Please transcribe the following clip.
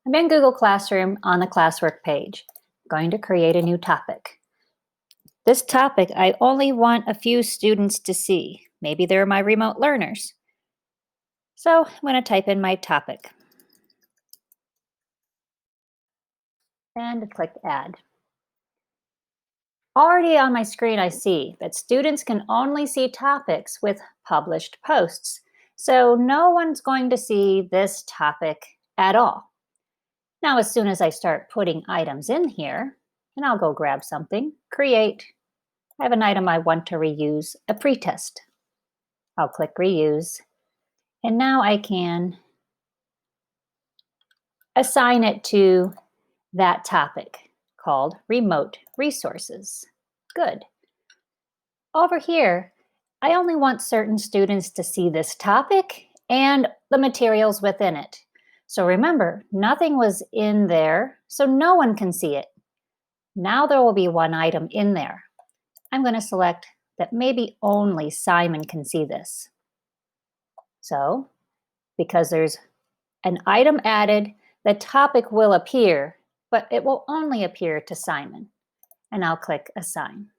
I'm in Google Classroom on the classwork page. I'm going to create a new topic. This topic I only want a few students to see. Maybe they're my remote learners. So I'm going to type in my topic and click Add. Already on my screen, I see that students can only see topics with published posts. So no one's going to see this topic at all. Now, as soon as I start putting items in here, and I'll go grab something, create, I have an item I want to reuse, a pretest. I'll click Reuse, and now I can assign it to that topic called Remote Resources. Good. Over here, I only want certain students to see this topic and the materials within it. So remember, nothing was in there, so no one can see it. Now there will be one item in there. I'm going to select that maybe only Simon can see this. So, because there's an item added, the topic will appear, but it will only appear to Simon. And I'll click Assign.